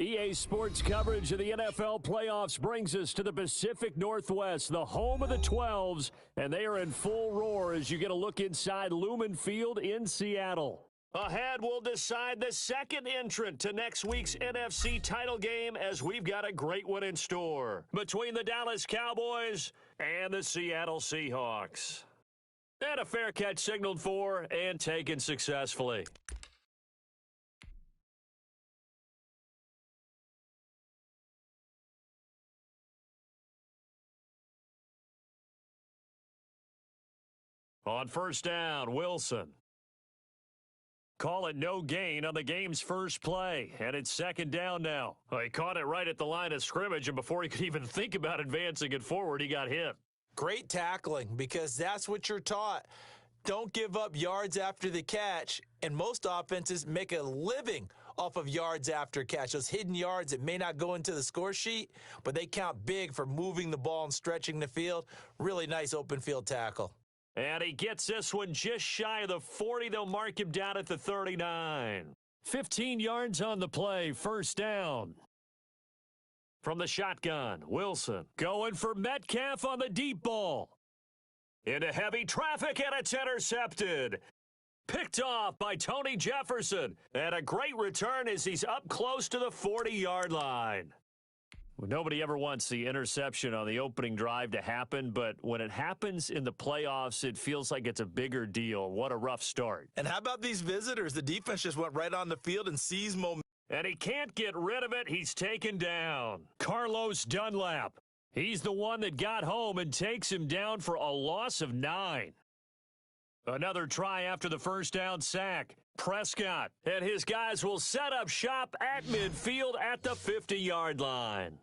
EA Sports coverage of the NFL playoffs brings us to the Pacific Northwest, the home of the 12s, and they are in full roar as you get a look inside Lumen Field in Seattle. Ahead, we'll decide the second entrant to next week's NFC title game as we've got a great one in store between the Dallas Cowboys and the Seattle Seahawks. And a fair catch signaled for and taken successfully. On first down, Wilson. Call it no gain on the game's first play, and it's second down now. He caught it right at the line of scrimmage, and before he could even think about advancing it forward, he got hit. Great tackling, because that's what you're taught. Don't give up yards after the catch, and most offenses make a living off of yards after catch. Those hidden yards that may not go into the score sheet, but they count big for moving the ball and stretching the field. Really nice open field tackle. And he gets this one just shy of the 40. They'll mark him down at the 39. 15 yards on the play, first down. From the shotgun, Wilson going for Metcalf on the deep ball. Into heavy traffic, and it's intercepted. Picked off by Tony Jefferson. And a great return as he's up close to the 40-yard line. Nobody ever wants the interception on the opening drive to happen, but when it happens in the playoffs, it feels like it's a bigger deal. What a rough start. And how about these visitors? The defense just went right on the field and seized momentum. And he can't get rid of it. He's taken down. Carlos Dunlap. He's the one that got home and takes him down for a loss of 9. Another try after the first down sack. Prescott and his guys will set up shop at midfield at the 50-yard line.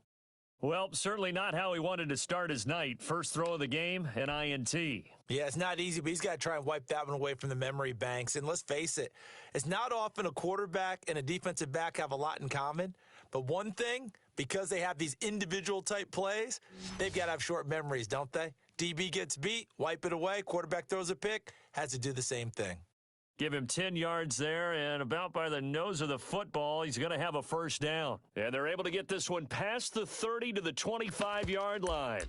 Well, certainly not how he wanted to start his night. First throw of the game, an INT. Yeah, it's not easy, but he's got to try and wipe that one away from the memory banks. And let's face it, it's not often a quarterback and a defensive back have a lot in common. But one thing, because they have these individual type plays, they've got to have short memories, don't they? DB gets beat, wipe it away, quarterback throws a pick, has to do the same thing. Give him 10 yards there, and about by the nose of the football, he's going to have a first down. And they're able to get this one past the 30 to the 25-yard line.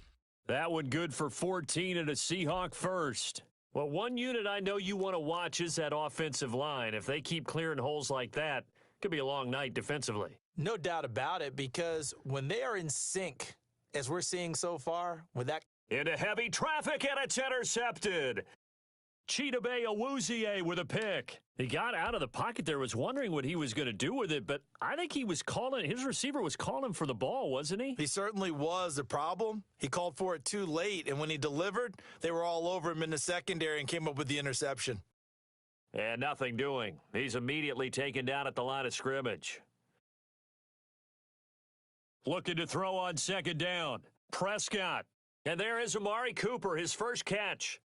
That one good for 14 and a Seahawk first. Well, one unit I know you want to watch is that offensive line. If they keep clearing holes like that, it could be a long night defensively. No doubt about it, because when they are in sync, as we're seeing so far, with that... Into heavy traffic, and it's intercepted. Chidobe Awuzie with a pick. He got out of the pocket there, was wondering what he was going to do with it, but I think he was calling, his receiver was calling for the ball, wasn't he? He certainly was. The problem, he called for it too late, and when he delivered, they were all over him in the secondary and came up with the interception. And nothing doing. He's immediately taken down at the line of scrimmage. Looking to throw on second down. Prescott. And there is Amari Cooper, his first catch.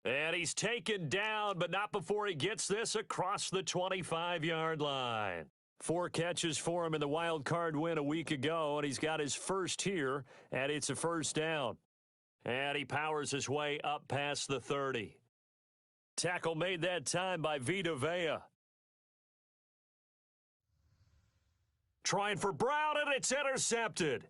And he's taken down, but not before he gets this across the 25-yard line. 4 catches for him in the wild card win a week ago, and he's got his first here, and it's a first down. And he powers his way up past the 30. Tackle made that time by Vita Vea. Trying for Brown, and it's intercepted.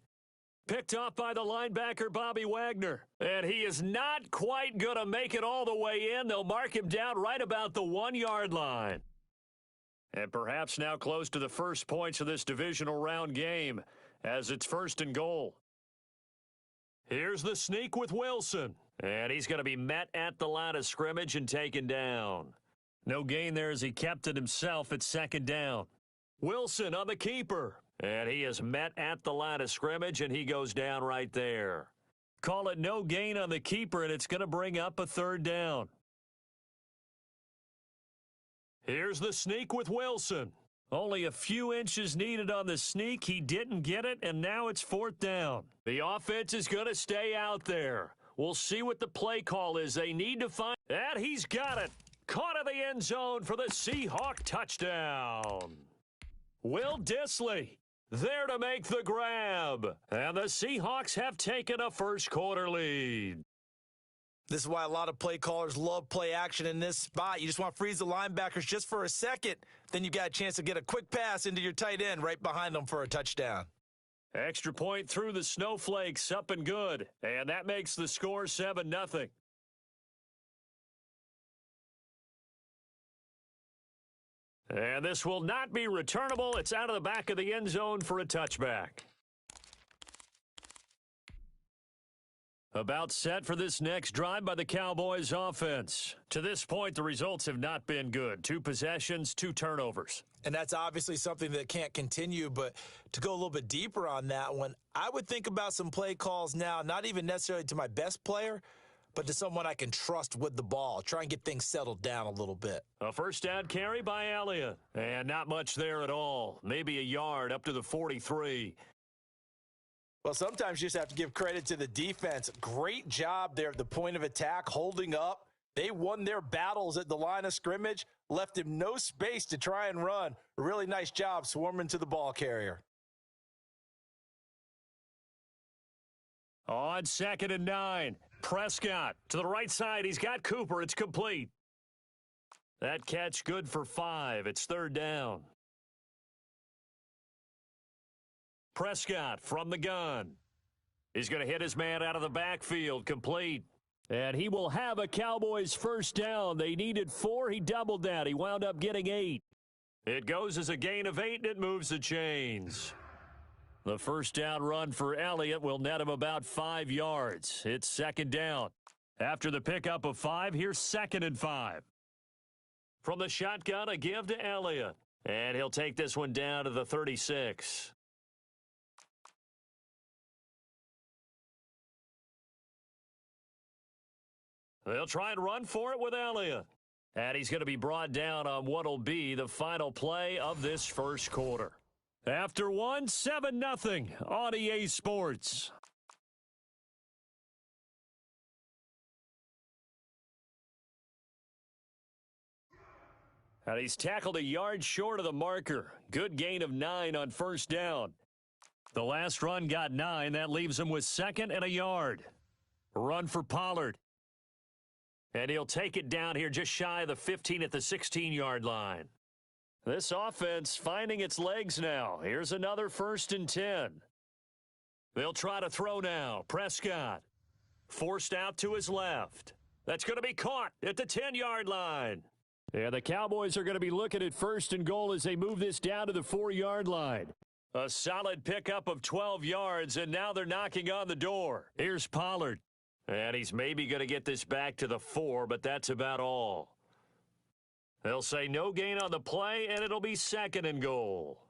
Picked off by the linebacker, Bobby Wagner. And he is not quite going to make it all the way in. They'll mark him down right about the 1-yard line. And perhaps now close to the first points of this divisional round game as it's first and goal. Here's the sneak with Wilson. And he's going to be met at the line of scrimmage and taken down. No gain there as he kept it himself at second down. Wilson on the keeper. And he is met at the line of scrimmage, and he goes down right there. Call it no gain on the keeper, and it's going to bring up a third down. Here's the sneak with Wilson. Only a few inches needed on the sneak. He didn't get it, and now it's fourth down. The offense is going to stay out there. We'll see what the play call is. They need to find... And he's got it. Caught in the end zone for the Seahawk touchdown. Will Dissly there to make the grab. And the Seahawks have taken a first quarter lead. This is why a lot of play callers love play action in this spot. You just want to freeze the linebackers just for a second. Then you got a chance to get a quick pass into your tight end right behind them for a touchdown. Extra point through the snowflakes, up and good. And that makes the score 7-0. And this will not be returnable. It's out of the back of the end zone for a touchback. About set for this next drive by the Cowboys offense. To this point, the results have not been good. 2 possessions, 2 turnovers. And that's obviously something that can't continue, but to go a little bit deeper on that one, I would think about some play calls now, not even necessarily to my best player, but to someone I can trust with the ball. Try and get things settled down a little bit. A first down carry by Elliott. And not much there at all. Maybe a yard up to the 43. Well, sometimes you just have to give credit to the defense. Great job there at the point of attack, holding up. They won their battles at the line of scrimmage, left him no space to try and run. A really nice job swarming to the ball carrier. On 2nd and 9, Prescott to the right side. He's got Cooper. It's complete. That catch good for 5. It's 3rd down. Prescott from the gun. He's going to hit his man out of the backfield. Complete. And he will have a Cowboys first down. They needed 4. He doubled that. He wound up getting 8. It goes as a gain of 8, and it moves the chains. The first down run for Elliott will net him about 5 yards. It's 2nd down. After the pickup of 5, here's 2nd and 5. From the shotgun, a give to Elliott. And he'll take this one down to the 36. They'll try and run for it with Elliott. And he's going to be brought down on what will be the final play of this first quarter. After 1, 7-0 on EA Sports. And he's tackled a yard short of the marker. Good gain of 9 on first down. The last run got 9. That leaves him with 2nd and a yard. Run for Pollard. And he'll take it down here just shy of the 15 at the 16-yard line. This offense finding its legs now. Here's another 1st and 10. They'll try to throw now. Prescott forced out to his left. That's going to be caught at the 10-yard line. And the Cowboys are going to be looking at 1st and goal as they move this down to the 4-yard line. A solid pickup of 12 yards, and now they're knocking on the door. Here's Pollard. And he's maybe going to get this back to the 4, but that's about all. They'll say no gain on the play, and it'll be 2nd and goal.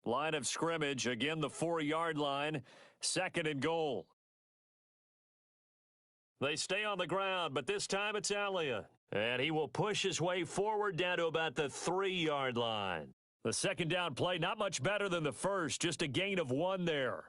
Line of scrimmage, again the 4-yard line, 2nd and goal. They stay on the ground, but this time it's Elliott. And he will push his way forward down to about the 3-yard line. The 2nd down play, not much better than the first, just a gain of 1 there.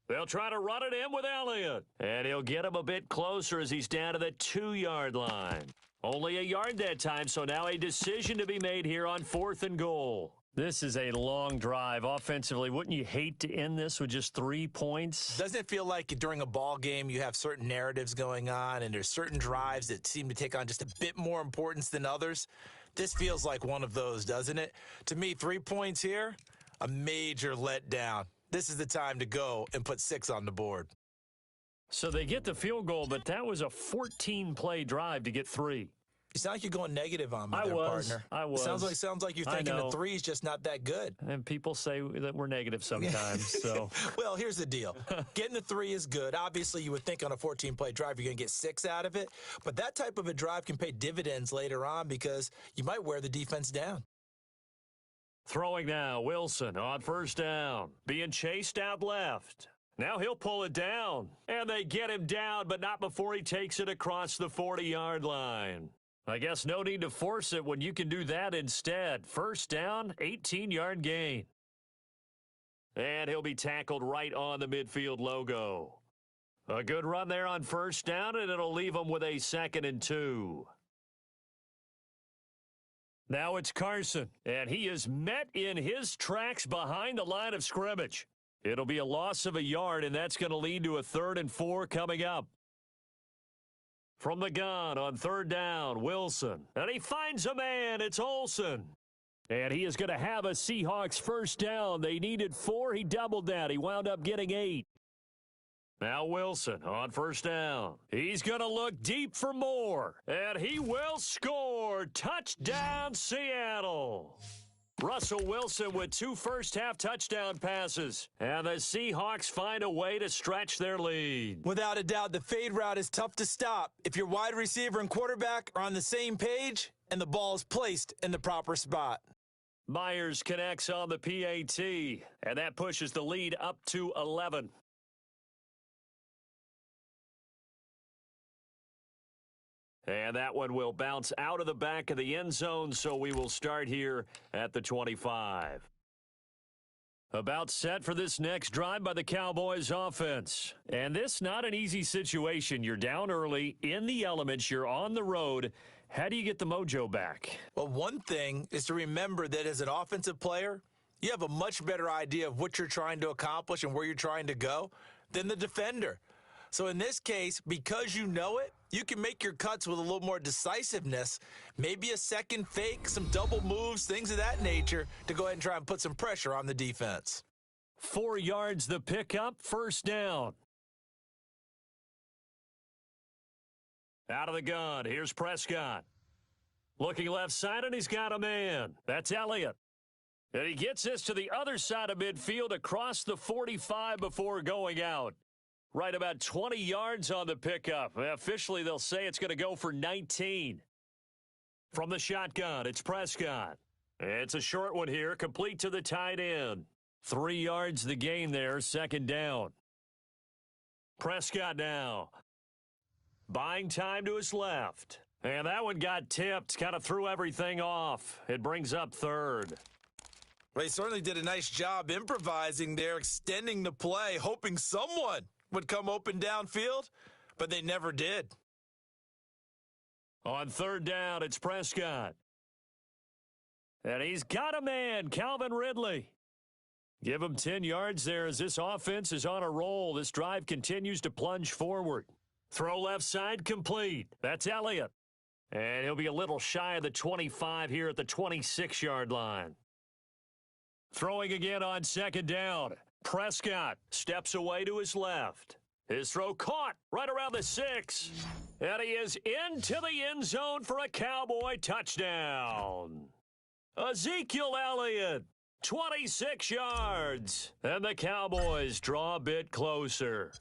They'll try to run it in with Elliott. And he'll get him a bit closer as he's down to the 2-yard line. Only a yard that time, so now a decision to be made here on 4th and goal. This is a long drive offensively. Wouldn't you hate to end this with just 3 points? Doesn't it feel like during a ball game you have certain narratives going on and there's certain drives that seem to take on just a bit more importance than others? This feels like one of those, doesn't it? To me, 3 points here, a major letdown. This is the time to go and put 6 on the board. So they get the field goal, but that was a 14-play drive to get 3. You sound like you're going negative on me, partner. I was. Sounds like you're thinking the 3 is just not that good. And people say that we're negative sometimes. So, well, here's the deal. Getting the 3 is good. Obviously, you would think on a 14-play drive you're going to get 6 out of it. But that type of a drive can pay dividends later on because you might wear the defense down. Throwing now, Wilson on first down. Being chased out left. Now he'll pull it down. And they get him down, but not before he takes it across the 40-yard line. I guess no need to force it when you can do that instead. First down, 18-yard gain. And he'll be tackled right on the midfield logo. A good run there on first down, and it'll leave him with a 2nd and 2. Now it's Carson, and he is met in his tracks behind the line of scrimmage. It'll be a loss of a yard, and that's going to lead to a 3rd and 4 coming up. From the gun on 3rd down, Wilson. And he finds a man. It's Olsen. And he is going to have a Seahawks first down. They needed 4. He doubled that. He wound up getting 8. Now Wilson on 1st down. He's going to look deep for more. And he will score. Touchdown, Seattle. Russell Wilson with 2 first-half touchdown passes. And the Seahawks find a way to stretch their lead. Without a doubt, the fade route is tough to stop if your wide receiver and quarterback are on the same page and the ball is placed in the proper spot. Myers connects on the PAT, and that pushes the lead up to 11. And that one will bounce out of the back of the end zone, so we will start here at the 25. About set for this next drive by the Cowboys offense. And this not an easy situation. You're down early, in the elements, you're on the road. How do you get the mojo back? Well, one thing is to remember that as an offensive player, you have a much better idea of what you're trying to accomplish and where you're trying to go than the defender. So in this case, because you know it, you can make your cuts with a little more decisiveness, maybe a second fake, some double moves, things of that nature, to go ahead and try and put some pressure on the defense. 4 yards the pickup, 1st down. Out of the gun, here's Prescott. Looking left side, and he's got a man. That's Elliott. And he gets this to the other side of midfield across the 45 before going out. Right about 20 yards on the pickup. Officially, they'll say it's going to go for 19. From the shotgun, it's Prescott. It's a short one here, complete to the tight end. 3 yards the gain there, 2nd down. Prescott now. Buying time to his left. And that one got tipped, kind of threw everything off. It brings up 3rd. Well, he certainly did a nice job improvising there, extending the play, hoping someone would come open downfield, but they never did. On 3rd down, it's Prescott. And he's got a man, Calvin Ridley. Give him 10 yards there as this offense is on a roll. This drive continues to plunge forward. Throw left side complete. That's Elliott. And he'll be a little shy of the 25 here at the 26-yard line. Throwing again on 2nd down. Prescott steps away to his left. His throw caught right around the 6. And he is into the end zone for a Cowboy touchdown. Ezekiel Elliott, 26 yards. And the Cowboys draw a bit closer.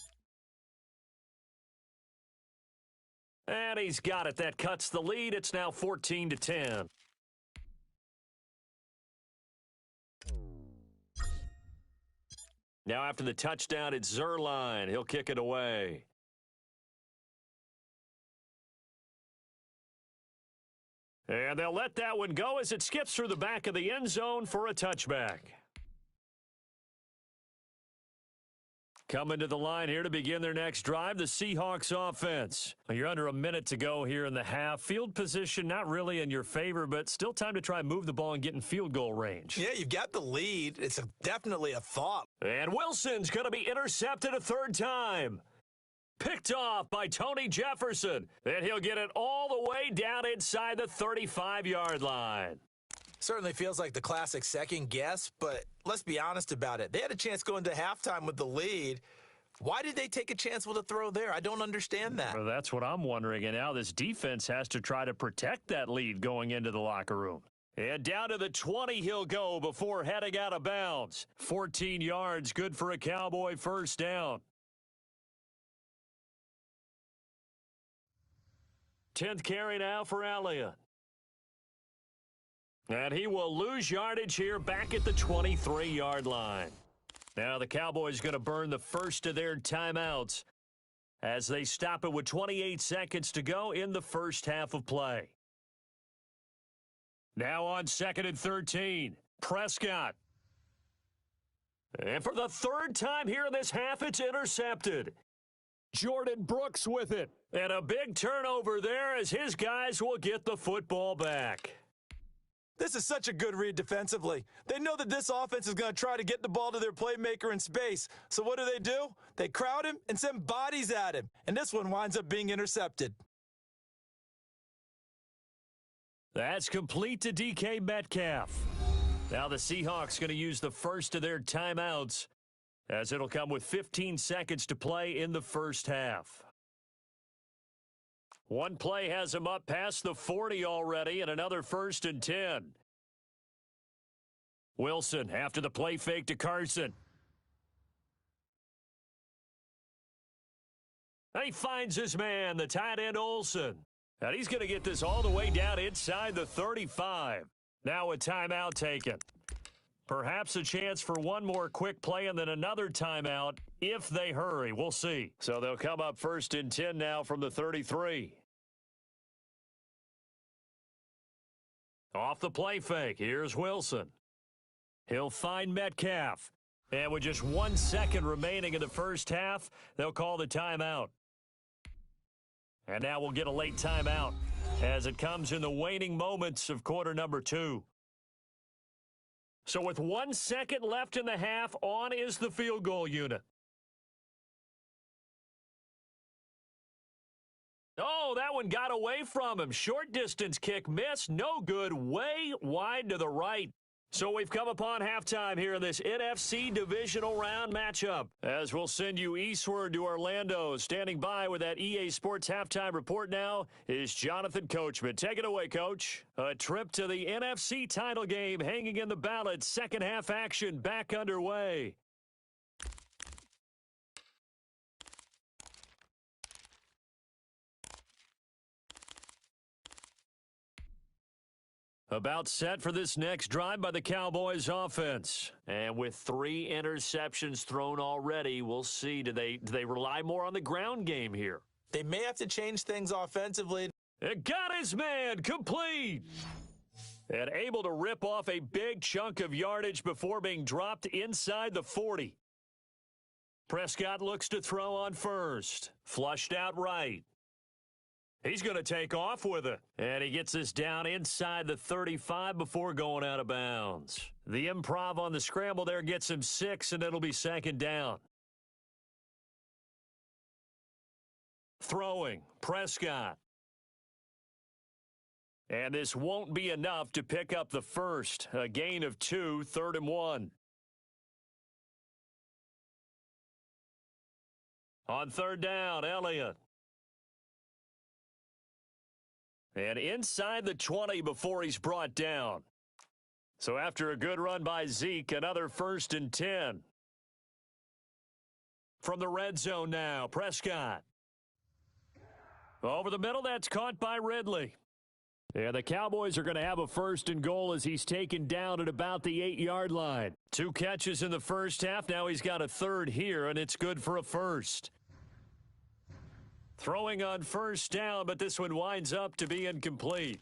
And he's got it. That cuts the lead. It's now 14-10. Now after the touchdown, it's Zuerlein. He'll kick it away. And they'll let that one go as it skips through the back of the end zone for a touchback. Coming to the line here to begin their next drive, the Seahawks offense. You're under a minute to go here in the half. Field position not really in your favor, but still time to try and move the ball and get in field goal range. Yeah, you've got the lead. It's definitely a thought. And Wilson's going to be intercepted a 3rd time. Picked off by Tony Jefferson. And he'll get it all the way down inside the 35-yard line. Certainly feels like the classic second guess, but let's be honest about it. They had a chance going to halftime with the lead. Why did they take a chance with a throw there? I don't understand that. Well, that's what I'm wondering. And now this defense has to try to protect that lead going into the locker room. And down to the 20 he'll go before heading out of bounds. 14 yards, good for a Cowboy 1st down. 10th carry now for Elliott. And he will lose yardage here back at the 23-yard line. Now the Cowboys going to burn the first of their timeouts as they stop it with 28 seconds to go in the first half of play. Now on 2nd and 13, Prescott. And for the 3rd time here in this half, it's intercepted. Jordan Brooks with it. And a big turnover there as his guys will get the football back. This is such a good read defensively. They know that this offense is going to try to get the ball to their playmaker in space. So what do? They crowd him and send bodies at him. And this one winds up being intercepted. That's complete to DK Metcalf. Now the Seahawks going to use the first of their timeouts, as it'll come with 15 seconds to play in the first half. One play has him up past the 40 already, and another 1st and 10. Wilson after the play fake to Carson. He finds his man, the tight end Olsen. And he's going to get this all the way down inside the 35. Now a timeout taken. Perhaps a chance for one more quick play and then another timeout if they hurry. We'll see. So they'll come up 1st and 10 now from the 33. Off the play fake, here's Wilson. He'll find Metcalf. And with just 1 second remaining in the first half, they'll call the timeout. And now we'll get a late timeout as it comes in the waning moments of quarter number 2. So with 1 second left in the half, on is the field goal unit. Oh, that one got away from him. Short distance kick missed. No good. Way wide to the right. So we've come upon halftime here in this NFC divisional round matchup. As we'll send you eastward to Orlando. Standing by with that EA Sports halftime report now is Jonathan Coachman. Take it away, Coach. A trip to the NFC title game hanging in the balance. Second half action back underway. About set for this next drive by the Cowboys offense. And with 3 interceptions thrown already, we'll see. Do they rely more on the ground game here? They may have to change things offensively. It got his man complete. And able to rip off a big chunk of yardage before being dropped inside the 40. Prescott looks to throw on first. Flushed out right. He's going to take off with it. And he gets this down inside the 35 before going out of bounds. The improv on the scramble there gets him 6, and it'll be 2nd down. Throwing, Prescott. And this won't be enough to pick up the first. A gain of 2, 3rd and 1. On 3rd down, Elliott. And inside the 20 before he's brought down. So after a good run by Zeke, another 1st and 10. From the red zone now, Prescott. Over the middle, that's caught by Ridley. And the Cowboys are going to have a 1st and goal as he's taken down at about the 8-yard line. 2 catches in the first half. Now he's got a 3rd here, and it's good for a 1st. Throwing on 1st down, but this one winds up to be incomplete.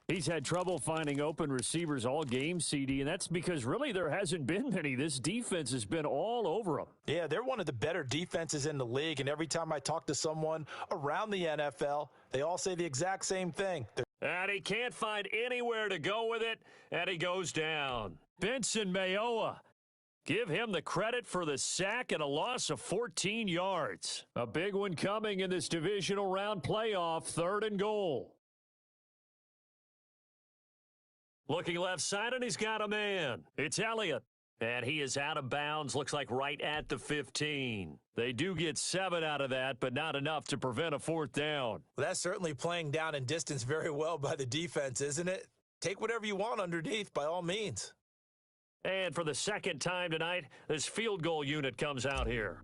He's had trouble finding open receivers all game, CD, and that's because really there hasn't been many. This defense has been all over them. Yeah, they're one of the better defenses in the league, and every time I talk to someone around the NFL, they all say the exact same thing. And he can't find anywhere to go with it, and he goes down. Benson Mayowa. Give him the credit for the sack and a loss of 14 yards. A big one coming in this divisional round playoff, 3rd and goal. Looking left side, and he's got a man. It's Elliott. And he is out of bounds, looks like right at the 15. They do get 7 out of that, but not enough to prevent a 4th down. Well, that's certainly playing down in distance very well by the defense, isn't it? Take whatever you want underneath, by all means. And for the 2nd time tonight, this field goal unit comes out here.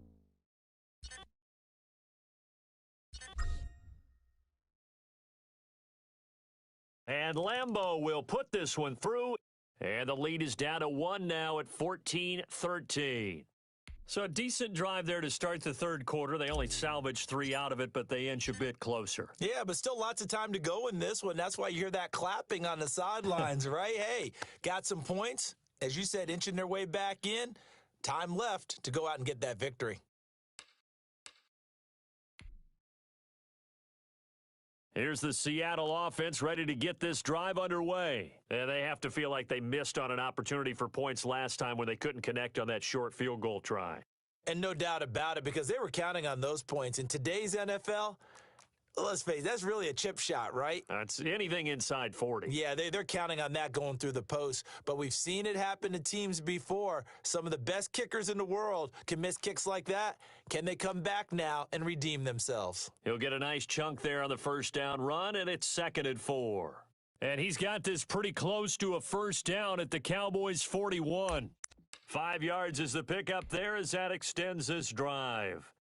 And Lambeau will put this one through. And the lead is down to 1 now at 14-13. So a decent drive there to start the 3rd quarter. They only salvaged 3 out of it, but they inch a bit closer. Yeah, but still lots of time to go in this one. That's why you hear that clapping on the sidelines, right? Hey, got some points. As you said, inching their way back in. Time left to go out and get that victory. Here's the Seattle offense ready to get this drive underway. And they have to feel like they missed on an opportunity for points last time when they couldn't connect on that short field goal try. And no doubt about it, because they were counting on those points. In today's NFL, let's face it, that's really a chip shot, right? That's anything inside 40. Yeah, they're counting on that going through the post. But we've seen it happen to teams before. Some of the best kickers in the world can miss kicks like that. Can they come back now and redeem themselves? He'll get a nice chunk there on the first down run, and it's 2nd and 4. And he's got this pretty close to a first down at the Cowboys' 41. 5 yards is the pickup there as that extends this drive.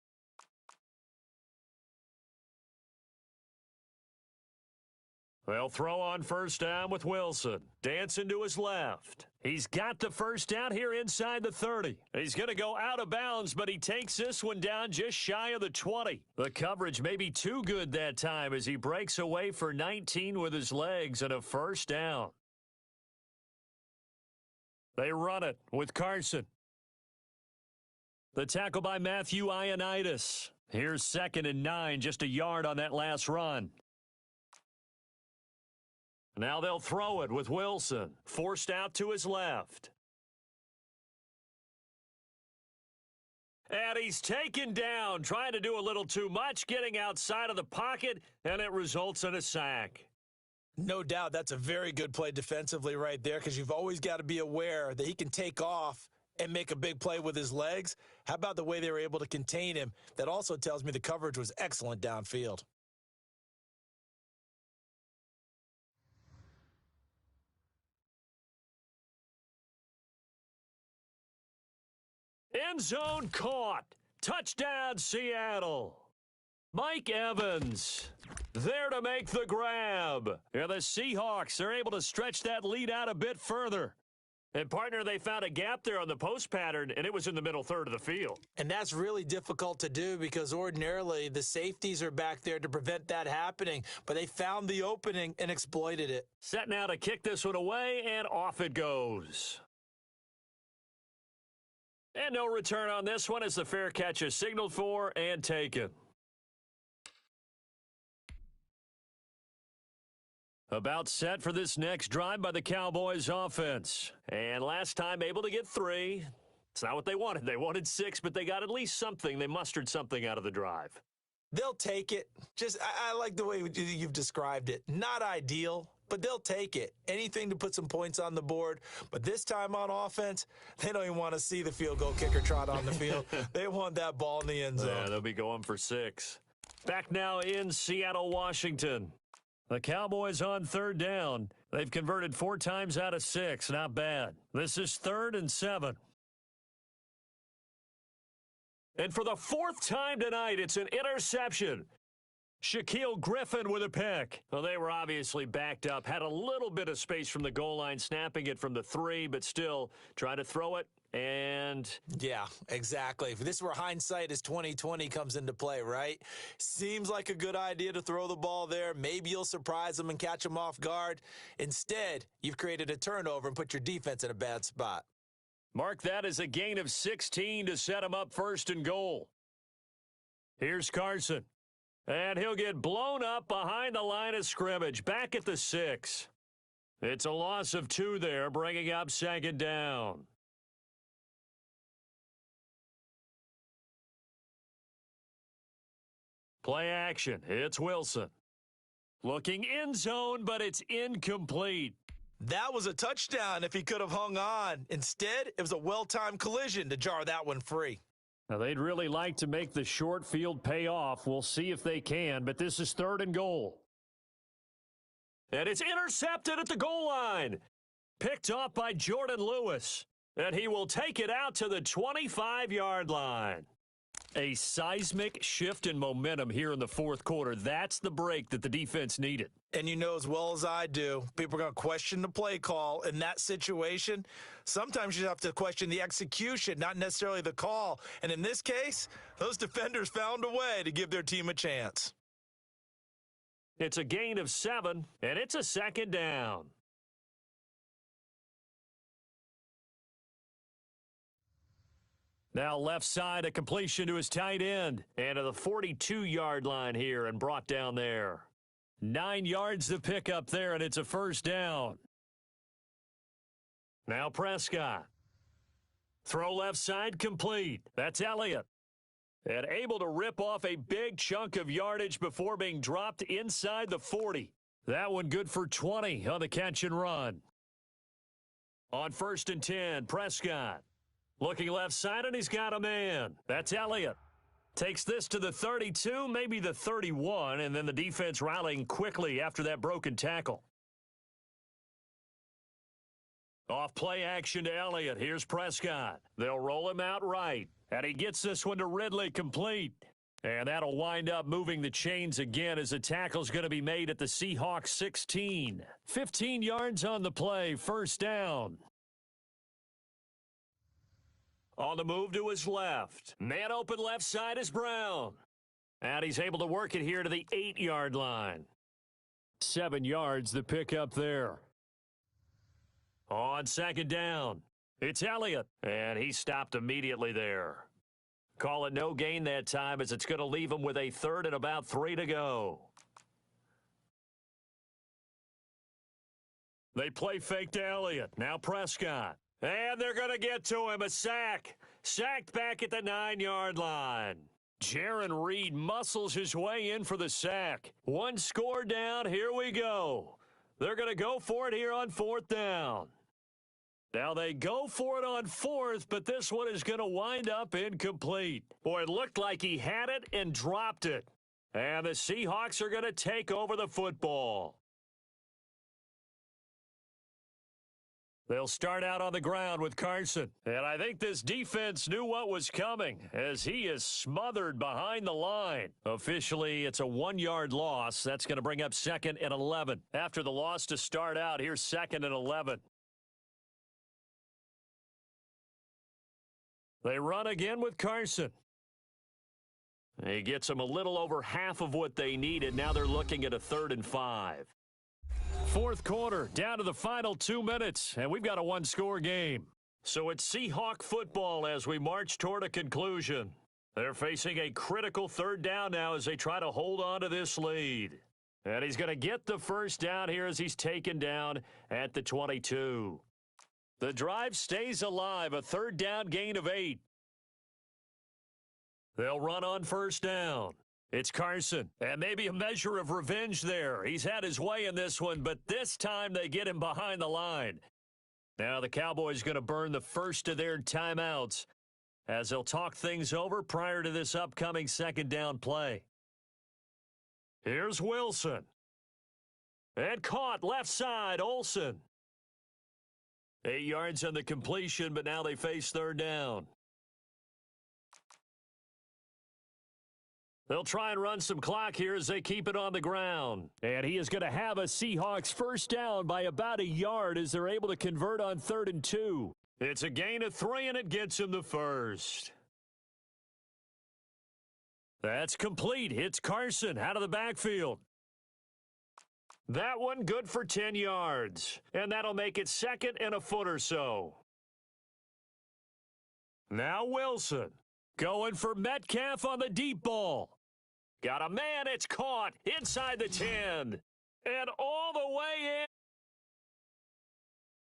They'll throw on first down with Wilson. Dancing to his left. He's got the first down here inside the 30. He's going to go out of bounds, but he takes this one down just shy of the 20. The coverage may be too good that time as he breaks away for 19 with his legs and a first down. They run it with Carson. The tackle by Matthew Ioannidis. Here's 2nd and 9, just a yard on that last run. Now they'll throw it with Wilson, forced out to his left. And he's taken down, trying to do a little too much, getting outside of the pocket, and it results in a sack. No doubt that's a very good play defensively right there, because you've always got to be aware that he can take off and make a big play with his legs. How about the way they were able to contain him? That also tells me the coverage was excellent downfield. End zone caught. Touchdown, Seattle. Mike Evans there to make the grab. And the Seahawks are able to stretch that lead out a bit further. And, partner, they found a gap there on the post pattern, and it was in the middle third of the field. And that's really difficult to do because ordinarily the safeties are back there to prevent that happening. But they found the opening and exploited it. Set now to kick this one away, and off it goes. And no return on this one as the fair catch is signaled for and taken. About set for this next drive by the Cowboys offense. And last time able to get 3. It's not what they wanted. They wanted 6, but they got at least something. They mustered something out of the drive. They'll take it. I like the way you've described it. Not ideal, but they'll take it. Anything to put some points on the board. But this time on offense, they don't even want to see the field goal kicker trot on the field. They want that ball in the end zone. Yeah, they'll be going for 6. Back now in Seattle, Washington. The Cowboys on third down. They've converted 4 times out of 6. Not bad. This is 3rd and 7. And for the 4th time tonight, it's an interception. Shaquille Griffin with a pick. Well, they were obviously backed up. Had a little bit of space from the goal line, snapping it from the 3, but still trying to throw it. And yeah, exactly. This is where hindsight is 20/20 comes into play, right? Seems like a good idea to throw the ball there. Maybe you'll surprise them and catch them off guard. Instead, you've created a turnover and put your defense in a bad spot. Mark that as a gain of 16 to set him up 1st and goal. Here's Carson. And he'll get blown up behind the line of scrimmage, back at the 6. It's a loss of 2 there, bringing up 2nd down. Play action. It's Wilson. Looking end zone, but it's incomplete. That was a touchdown if he could have hung on. Instead, it was a well-timed collision to jar that one free. Now, they'd really like to make the short field pay off. We'll see if they can, but this is 3rd and goal. And it's intercepted at the goal line. Picked off by Jordan Lewis. And he will take it out to the 25-yard line. A seismic shift in momentum here in the 4th quarter. That's the break that the defense needed. And you know as well as I do, people are going to question the play call in that situation. Sometimes you have to question the execution, not necessarily the call. And in this case, those defenders found a way to give their team a chance. It's a gain of 7, and it's a 2nd down. Now left side, a completion to his tight end. And to the 42-yard line here and brought down there. 9 yards to pick up there, and it's a first down. Now Prescott. Throw left side complete. That's Elliott. And able to rip off a big chunk of yardage before being dropped inside the 40. That one good for 20 on the catch and run. On 1st and 10, Prescott. Looking left side, and he's got a man. That's Elliott. Takes this to the 32, maybe the 31, and then the defense rallying quickly after that broken tackle. Off play action to Elliott. Here's Prescott. They'll roll him out right. And he gets this one to Ridley complete. And that'll wind up moving the chains again as the tackle's going to be made at the Seahawks 16. 15 yards on the play, first down. On the move to his left. Man open left side is Brown. And he's able to work it here to the 8-yard line. 7 yards the pickup there. On 2nd down, it's Elliott. And he stopped immediately there. Call it no gain that time as it's going to leave him with a 3rd and about 3 to go. They play fake to Elliott. Now Prescott. And they're going to get to him. A sack. Sacked back at the 9-yard line. Jaron Reed muscles his way in for the sack. 1 score down. Here we go. They're going to go for it here on 4th down. Now they go for it on 4th, but this one is going to wind up incomplete. Boy, it looked like he had it and dropped it. And the Seahawks are going to take over the football. They'll start out on the ground with Carson. And I think this defense knew what was coming as he is smothered behind the line. Officially, it's a 1-yard loss. That's going to bring up 2nd and 11. After the loss to start out, here's 2nd and 11. They run again with Carson. He gets them a little over half of what they needed. Now they're looking at a 3rd and 5. 4th quarter, down to the final 2 minutes, and we've got a 1-score game. So it's Seahawk football as we march toward a conclusion. They're facing a critical 3rd down now as they try to hold on to this lead. And he's going to get the first down here as he's taken down at the 22. The drive stays alive, a 3rd down gain of 8. They'll run on 1st down. It's Carson, and maybe a measure of revenge there. He's had his way in this one, but this time they get him behind the line. Now the Cowboys going to burn the first of their timeouts as they'll talk things over prior to this upcoming 2nd down play. Here's Wilson. And caught left side, Olsen. 8 yards on the completion, but now they face 3rd down. They'll try and run some clock here as they keep it on the ground. And he is going to have a Seahawks first down by about 1 yard as they're able to convert on 3rd and 2. It's a gain of 3, and it gets him the first. That's complete. It's Carson out of the backfield. That one good for 10 yards. And that'll make it 2nd and a foot or so. Now Wilson. Going for Metcalf on the deep ball. Got a man, it's caught inside the 10. And all the